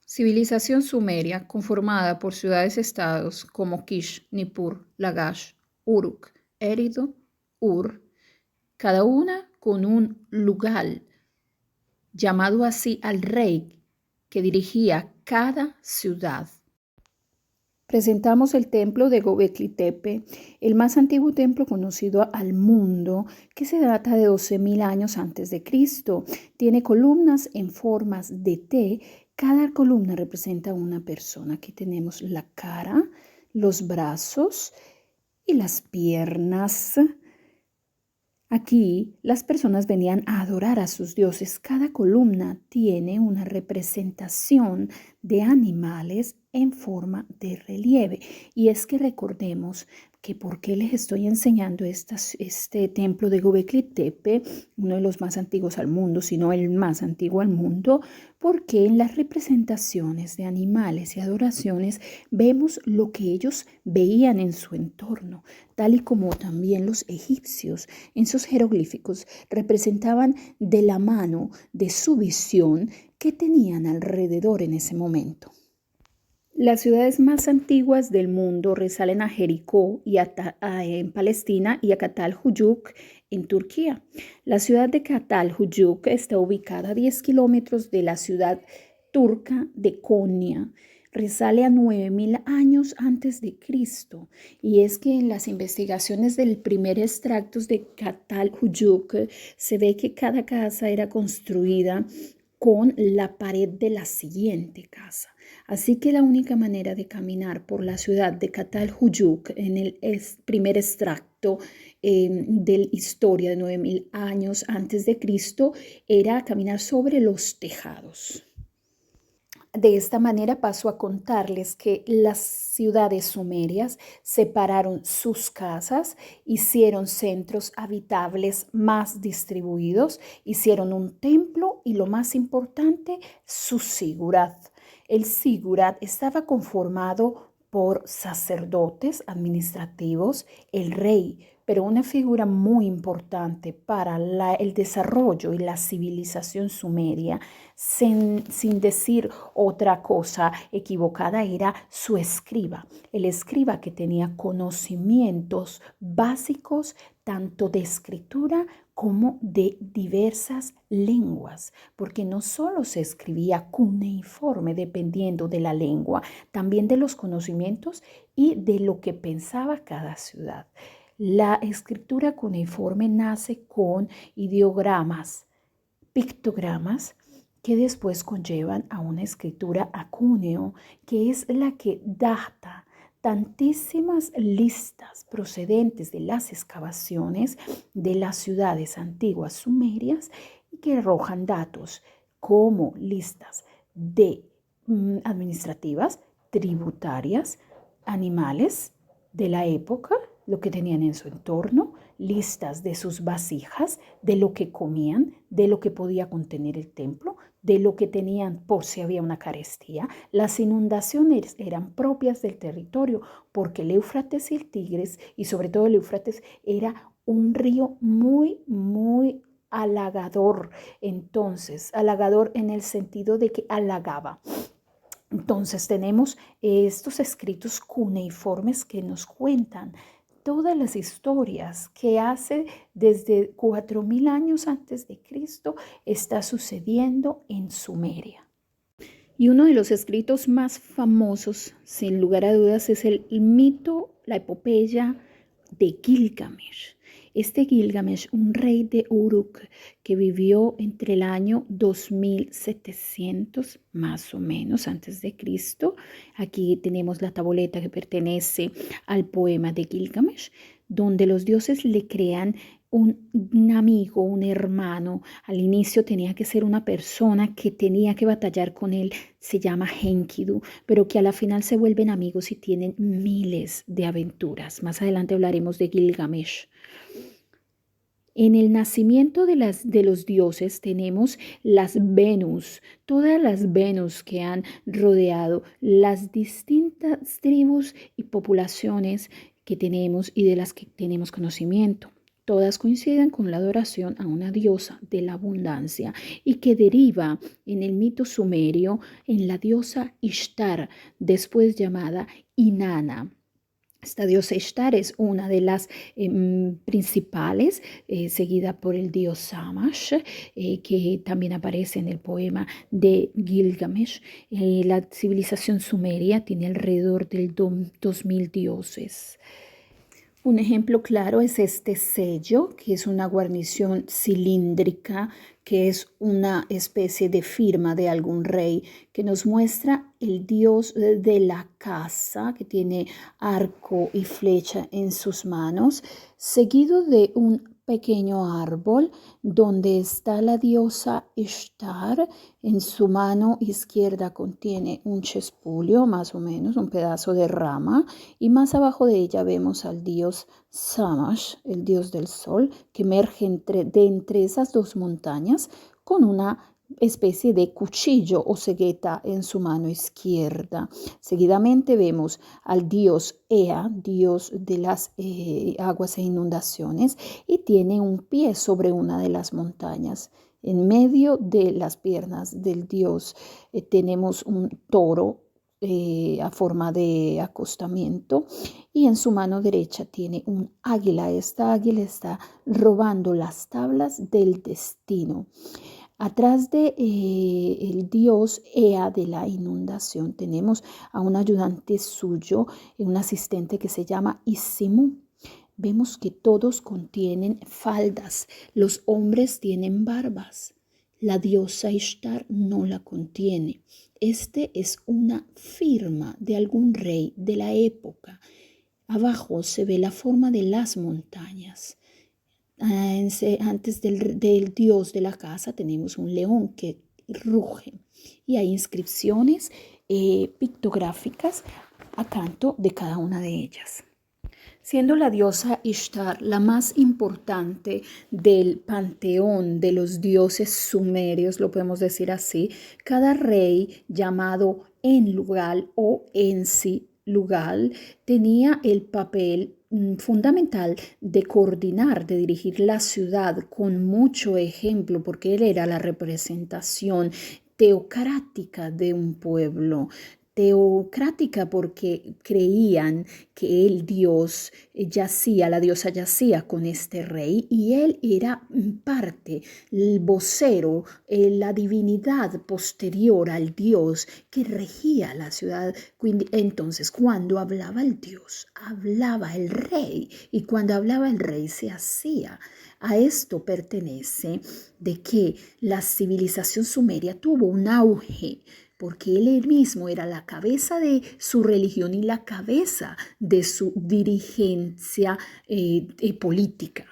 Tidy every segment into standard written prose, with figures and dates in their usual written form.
Civilización sumeria conformada por ciudades-estados como Kish, Nippur, Lagash, Uruk, Eridu, Ur, cada una con un lugar, llamado así al rey que dirigía cada ciudad. Presentamos el templo de Göbekli Tepe, el más antiguo templo conocido al mundo, que se data de 12.000 años antes de Cristo. Tiene columnas en formas de T. Cada columna representa una persona. Aquí tenemos la cara, los brazos y las piernas. Aquí las personas venían a adorar a sus dioses. Cada columna tiene una representación de animales en forma de relieve. Y es que recordemos que por qué les estoy enseñando este templo de Göbekli Tepe, uno de los más antiguos al mundo, sino el más antiguo al mundo, porque en las representaciones de animales y adoraciones vemos lo que ellos veían en su entorno, tal y como también los egipcios en sus jeroglíficos representaban de la mano de su visión que tenían alrededor en ese momento. Las ciudades más antiguas del mundo resalen a Jericó en Palestina y a Catalhuyuk en Turquía. La ciudad de Catalhuyuk está ubicada a 10 kilómetros de la ciudad turca de Konya. Resale a 9.000 años antes de Cristo. Y es que en las investigaciones del primer extractos de Catalhuyuk se ve que cada casa era construida con la pared de la siguiente casa. Así que la única manera de caminar por la ciudad de Catalhuyuk en el primer extracto de la historia de 9.000 años antes de Cristo era caminar sobre los tejados. De esta manera paso a contarles que las ciudades sumerias separaron sus casas, hicieron centros habitables más distribuidos, hicieron un templo y lo más importante, su sigurat. El sigurat estaba conformado por sacerdotes administrativos, el rey, pero una figura muy importante para el desarrollo y la civilización sumeria, sin decir otra cosa equivocada, era su escriba. El escriba que tenía conocimientos básicos tanto de escritura como de diversas lenguas, porque no solo se escribía cuneiforme dependiendo de la lengua, también de los conocimientos y de lo que pensaba cada ciudad. La escritura cuneiforme nace con ideogramas, pictogramas, que después conllevan a una escritura acúneo, que es la que data tantísimas listas procedentes de las excavaciones de las ciudades antiguas sumerias y que arrojan datos como listas de administrativas, tributarias, animales de la época, lo que tenían en su entorno, listas de sus vasijas, de lo que comían, de lo que podía contener el templo, de lo que tenían por si había una carestía. Las inundaciones eran propias del territorio porque el Éufrates y el Tigris, y sobre todo el Éufrates, era un río muy, muy halagador. Entonces, halagador en el sentido de que halagaba. Entonces tenemos estos escritos cuneiformes que nos cuentan todas las historias que hace desde 4.000 años antes de Cristo está sucediendo en Sumeria. Y uno de los escritos más famosos, sin lugar a dudas, es el mito, la epopeya de Gilgamesh. Este Gilgamesh, un rey de Uruk que vivió entre el año 2700 más o menos antes de Cristo. Aquí tenemos la tableta que pertenece al poema de Gilgamesh, donde los dioses le crean un amigo, un hermano. Al inicio tenía que ser una persona que tenía que batallar con él, se llama Enkidu, pero que a la final se vuelven amigos y tienen miles de aventuras. Más adelante hablaremos de Gilgamesh. En el nacimiento de los dioses tenemos las Venus, todas las Venus que han rodeado las distintas tribus y poblaciones que tenemos y de las que tenemos conocimiento. Todas coinciden con la adoración a una diosa de la abundancia y que deriva en el mito sumerio en la diosa Ishtar, después llamada Inanna. Esta diosa Ishtar es una de las principales, seguida por el dios Shamash, que también aparece en el poema de Gilgamesh. La civilización sumeria tiene alrededor del 2000 dioses. Un ejemplo claro es este sello, que es una guarnición cilíndrica, que es una especie de firma de algún rey, que nos muestra el dios de la casa, que tiene arco y flecha en sus manos, seguido de un pequeño árbol donde está la diosa Ishtar. En su mano izquierda contiene un chespulio, más o menos, un pedazo de rama, y más abajo de ella vemos al dios Shamash, el dios del sol, que emerge entre esas dos montañas con una especie de cuchillo o cegueta en su mano izquierda. Seguidamente vemos al dios Ea, dios de las aguas e inundaciones, y tiene un pie sobre una de las montañas. En medio de las piernas del dios tenemos un toro a forma de acostamiento, y en su mano derecha tiene un águila. Esta águila está robando las tablas del destino. Atrás de el dios Ea de la inundación tenemos a un ayudante suyo, un asistente que se llama Isimu. Vemos que todos contienen faldas, los hombres tienen barbas. La diosa Ishtar no la contiene. Este es una firma de algún rey de la época. Abajo se ve la forma de las montañas. Antes del dios de la casa tenemos un león que ruge, y hay inscripciones pictográficas a canto de cada una de ellas. Siendo la diosa Ishtar la más importante del panteón de los dioses sumerios, lo podemos decir así, cada rey llamado Enlil o Ensi-Lugal tenía el papel fundamental de coordinar, de dirigir la ciudad con mucho ejemplo, porque él era la representación teocrática de un pueblo. Teocrática porque creían que el dios yacía, la diosa yacía con este rey, y él era parte, el vocero, la divinidad posterior al dios que regía la ciudad. Entonces, cuando hablaba el dios, hablaba el rey, y cuando hablaba el rey se hacía. A esto pertenece de que la civilización sumeria tuvo un auge, porque él mismo era la cabeza de su religión y la cabeza de su dirigencia política.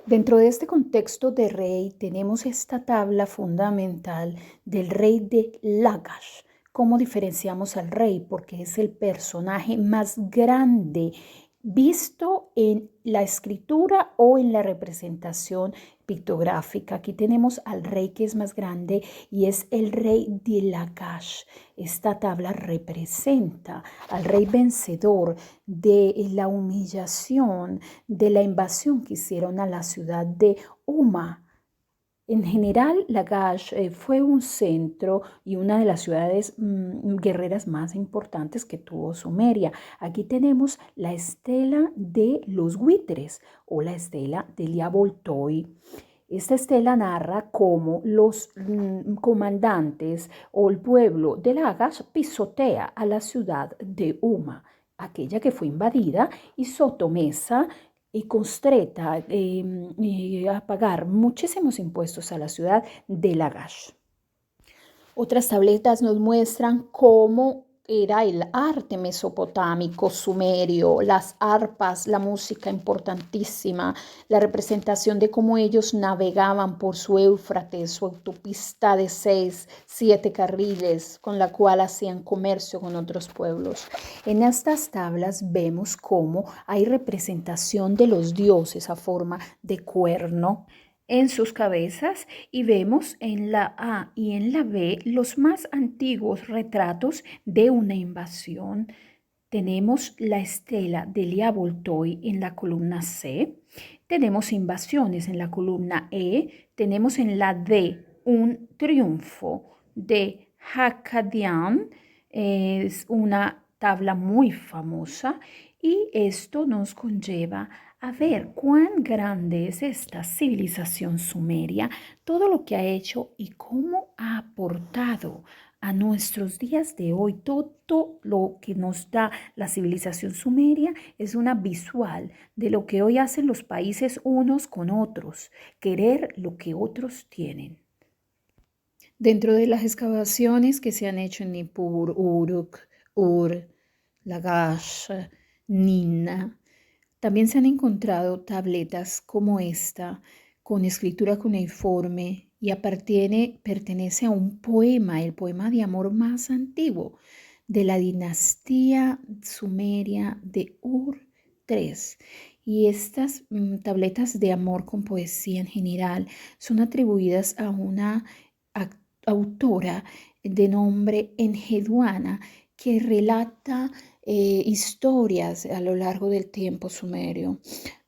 Dentro de este contexto de rey tenemos esta tabla fundamental del rey de Lagash. ¿Cómo diferenciamos al rey? Porque es el personaje más grande visto en la escritura o en la representación pictográfica. Aquí tenemos al rey que es más grande y es el rey de Lagash. Esta tabla representa al rey vencedor de la humillación, de la invasión que hicieron a la ciudad de Umma. En general, Lagash fue un centro y una de las ciudades guerreras más importantes que tuvo Sumeria. Aquí tenemos la estela de los buitres o la estela de Liaboltoi. Esta estela narra cómo los comandantes o el pueblo de Lagash pisotea a la ciudad de Umma, aquella que fue invadida y sotomesa y constreta a pagar muchísimos impuestos a la ciudad de Lagash. Otras tabletas nos muestran cómo era el arte mesopotámico, sumerio, las arpas, la música importantísima, la representación de cómo ellos navegaban por su Éufrates, su autopista de 6-7 carriles, con la cual hacían comercio con otros pueblos. En estas tablas vemos cómo hay representación de los dioses a forma de cuerno en sus cabezas, y vemos en la A y en la B los más antiguos retratos de una invasión. Tenemos la estela de Liaboltoi en la columna C, Tenemos invasiones en la columna E, tenemos en la D un triunfo de Hakadian, es una tabla muy famosa y esto nos conlleva a ver cuán grande es esta civilización sumeria, todo lo que ha hecho y cómo ha aportado a nuestros días de hoy. Todo lo que nos da la civilización sumeria es una visual de lo que hoy hacen los países unos con otros, querer lo que otros tienen. Dentro de las excavaciones que se han hecho en Nippur, Uruk, Ur, Lagash, Nina, también se han encontrado tabletas como esta, con escritura cuneiforme y pertenece a un poema, el poema de amor más antiguo de la dinastía sumeria de Ur III. Y estas tabletas de amor con poesía en general son atribuidas a una autora de nombre Enheduana que relata historias a lo largo del tiempo sumerio.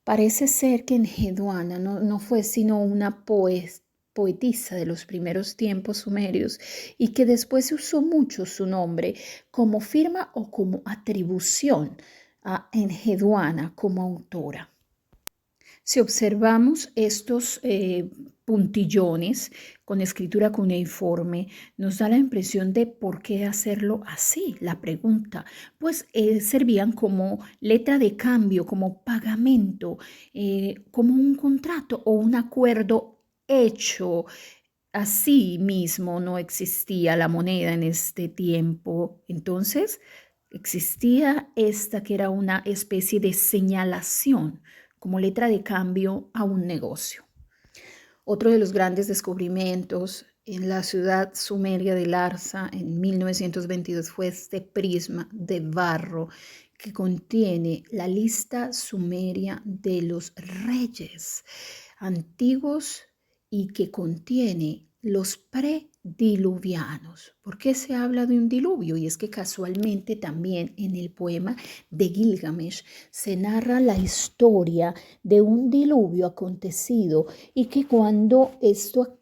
Parece ser que Enheduana no fue sino una poetisa de los primeros tiempos sumerios y que después se usó mucho su nombre como firma o como atribución a Enheduana como autora. Si observamos estos puntillones con escritura cuneiforme, nos da la impresión de por qué hacerlo así, la pregunta. Pues servían como letra de cambio, como pagamento, como un contrato o un acuerdo hecho. Así mismo no existía la moneda en este tiempo. Entonces, existía esta que era una especie de señalación como letra de cambio a un negocio. Otro de los grandes descubrimientos en la ciudad sumeria de Larsa en 1922 fue este prisma de barro que contiene la lista sumeria de los reyes antiguos y que contiene los prediluvianos. ¿Por qué se habla de un diluvio? Y es que casualmente también en el poema de Gilgamesh se narra la historia de un diluvio acontecido y que cuando esto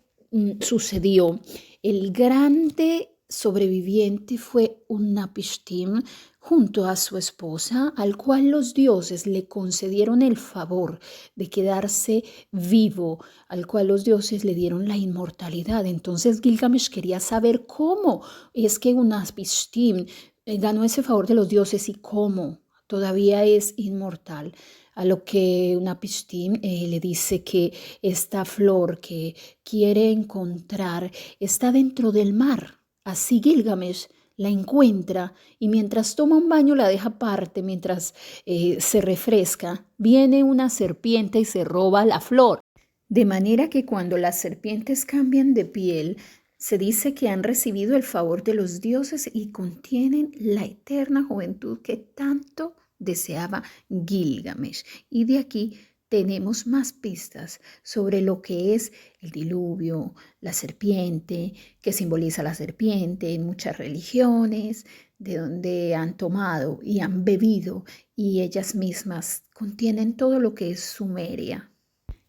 sucedió, el grande sobreviviente fue Utnapishtim junto a su esposa, al cual los dioses le concedieron el favor de quedarse vivo, al cual los dioses le dieron la inmortalidad. Entonces Gilgamesh quería saber cómo es que Utnapishtim ganó ese favor de los dioses y cómo todavía es inmortal. A lo que Utnapishtim le dice que esta flor que quiere encontrar está dentro del mar. Así Gilgamesh la encuentra y mientras toma un baño la deja aparte, mientras se refresca, viene una serpiente y se roba la flor. De manera que cuando las serpientes cambian de piel, se dice que han recibido el favor de los dioses y contienen la eterna juventud que tanto deseaba Gilgamesh. Y de aquí tenemos más pistas sobre lo que es el diluvio, la serpiente, que simboliza la serpiente en muchas religiones, de donde han tomado y han bebido, y ellas mismas contienen todo lo que es Sumeria.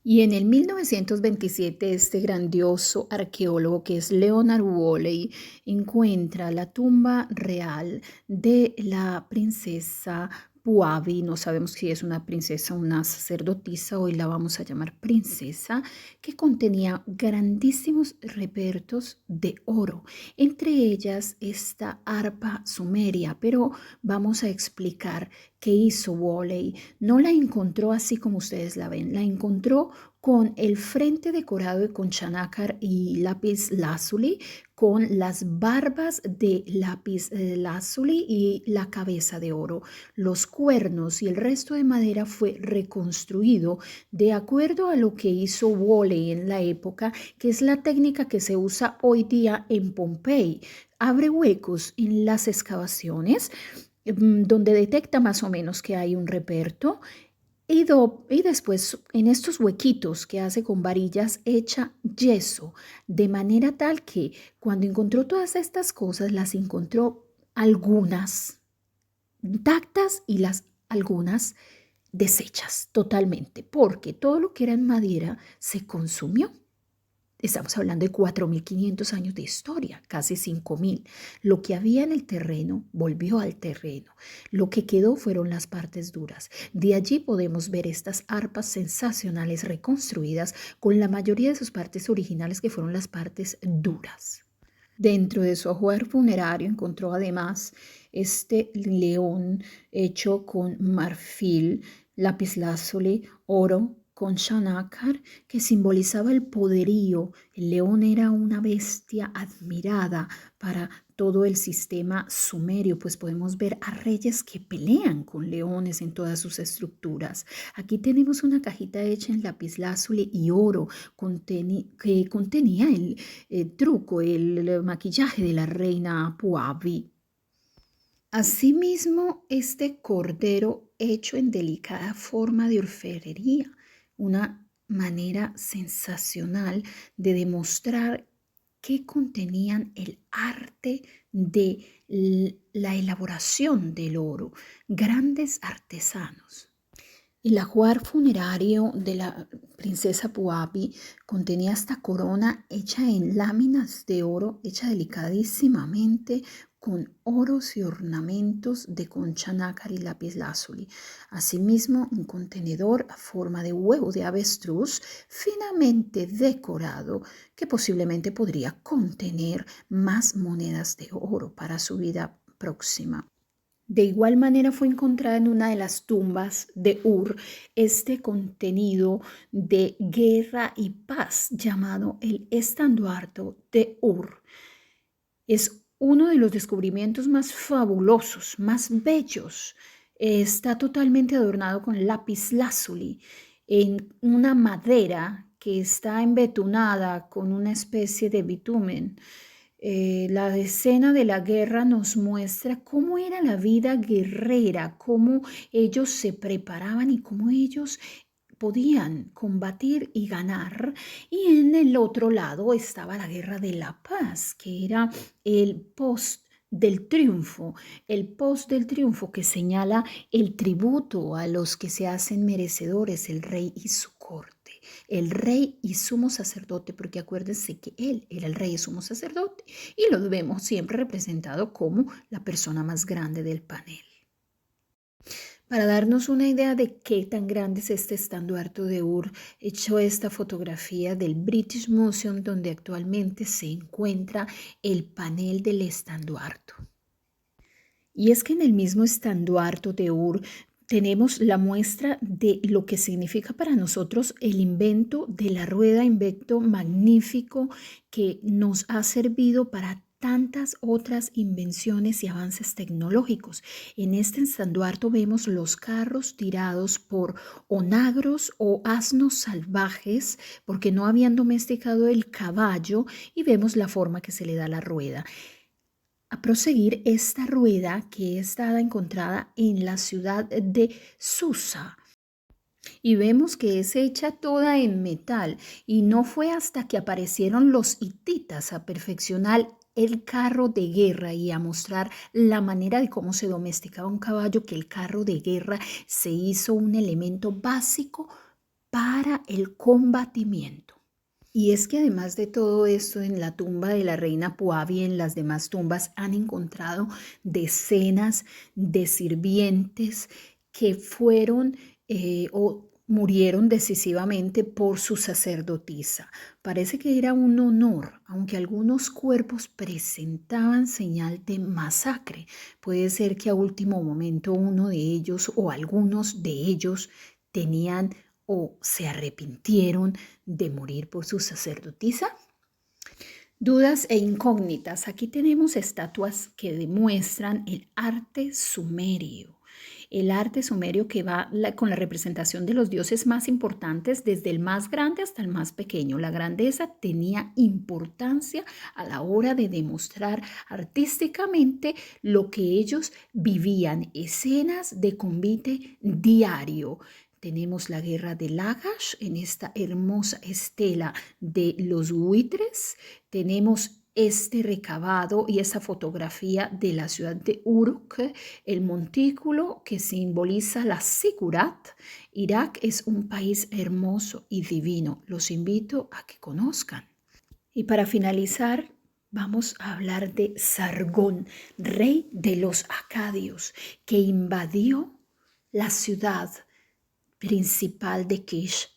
Y en el 1927 este grandioso arqueólogo que es Leonard Woolley encuentra la tumba real de la princesa Puavi, no sabemos si es una princesa o una sacerdotisa, hoy la vamos a llamar princesa, que contenía grandísimos repertos de oro, entre ellas esta arpa sumeria, pero vamos a explicar qué hizo Woolley. No la encontró así como ustedes la ven, la encontró con el frente decorado con chanácar y lápiz lazuli, con las barbas de lápiz lazuli y la cabeza de oro. Los cuernos y el resto de madera fue reconstruido de acuerdo a lo que hizo Woolley en la época, que es la técnica que se usa hoy día en Pompey. Abre huecos en las excavaciones donde detecta más o menos que hay un reperto y después en estos huequitos que hace con varillas echa yeso, de manera tal que cuando encontró todas estas cosas las encontró algunas intactas y las algunas deshechas totalmente, porque todo lo que era en madera se consumió. Estamos hablando de 4.500 años de historia, casi 5.000. Lo que había en el terreno volvió al terreno. Lo que quedó fueron las partes duras. De allí podemos ver estas arpas sensacionales reconstruidas con la mayoría de sus partes originales, que fueron las partes duras. Dentro de su ajuar funerario encontró además este león hecho con marfil, lapislázuli, oro, con nácar, que simbolizaba el poderío. El león era una bestia admirada para todo el sistema sumerio, pues podemos ver a reyes que pelean con leones en todas sus estructuras. Aquí tenemos una cajita hecha en lapislázuli y oro que contenía el truco, el maquillaje de la reina Puavi. Asimismo, este cordero hecho en delicada forma de orfebrería, una manera sensacional de demostrar que contenían el arte de la elaboración del oro, grandes artesanos. El ajuar funerario de la princesa Puapi contenía esta corona hecha en láminas de oro, hecha delicadísimamente con oros y ornamentos de concha nácar y lapislázuli. Asimismo, un contenedor a forma de huevo de avestruz finamente decorado que posiblemente podría contener más monedas de oro para su vida próxima. De igual manera fue encontrada en una de las tumbas de Ur este contenido de guerra y paz llamado el estandardo de Ur. Es uno de los descubrimientos más fabulosos, más bellos. Está totalmente adornado con lapislázuli en una madera que está embetunada con una especie de bitumen. La escena de la guerra nos muestra cómo era la vida guerrera, cómo ellos se preparaban y cómo ellos podían combatir y ganar. Y en el otro lado estaba la guerra de la paz, que era el post del triunfo, el post del triunfo que señala el tributo a los que se hacen merecedores, el rey y su corte. El rey y sumo sacerdote, porque acuérdense que él era el rey y sumo sacerdote, y lo vemos siempre representado como la persona más grande del panel. Para darnos una idea de qué tan grande es este estandarte de Ur, he hecho esta fotografía del British Museum, donde actualmente se encuentra el panel del estandarte. Y es que en el mismo estandarte de Ur tenemos la muestra de lo que significa para nosotros el invento de la rueda, invento magnífico que nos ha servido para tantas otras invenciones y avances tecnológicos. En este estandarte vemos los carros tirados por onagros o asnos salvajes porque no habían domesticado el caballo, y vemos la forma que se le da a la rueda. A proseguir, esta rueda que está encontrada en la ciudad de Susa, y vemos que es hecha toda en metal, y no fue hasta que aparecieron los hititas a perfeccionar el carro de guerra y a mostrar la manera de cómo se domesticaba un caballo, que el carro de guerra se hizo un elemento básico para el combatimiento. Y es que además de todo esto, en la tumba de la reina Puavi y en las demás tumbas han encontrado decenas de sirvientes que fueron o murieron decisivamente por su sacerdotisa. Parece que era un honor, aunque algunos cuerpos presentaban señal de masacre. Puede ser que a último momento uno de ellos o algunos de ellos tenían o se arrepintieron de morir por su sacerdotisa. Dudas e incógnitas. Aquí tenemos estatuas que demuestran el arte sumerio. El arte sumerio que va con la representación de los dioses más importantes, desde el más grande hasta el más pequeño. La grandeza tenía importancia a la hora de demostrar artísticamente lo que ellos vivían, escenas de combate diario. Tenemos la guerra de Lagash en esta hermosa estela de los buitres. Tenemos este recabado y esa fotografía de la ciudad de Uruk, el montículo que simboliza la Sigurat. Irak es un país hermoso y divino. Los invito a que conozcan. Y para finalizar, vamos a hablar de Sargón, rey de los acadios, que invadió la ciudad principal de Kish,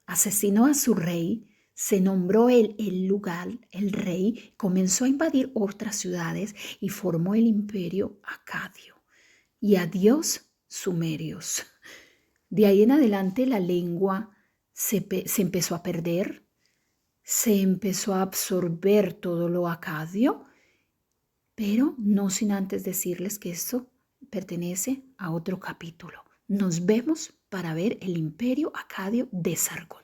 asesinó a su rey, se nombró el lugar, el rey, comenzó a invadir otras ciudades y formó el imperio acadio. Y adiós, sumerios. De ahí en adelante la lengua se empezó a perder, se empezó a absorber todo lo acadio, pero no sin antes decirles que esto pertenece a otro capítulo. Nos vemos para ver el imperio acadio de Sargón.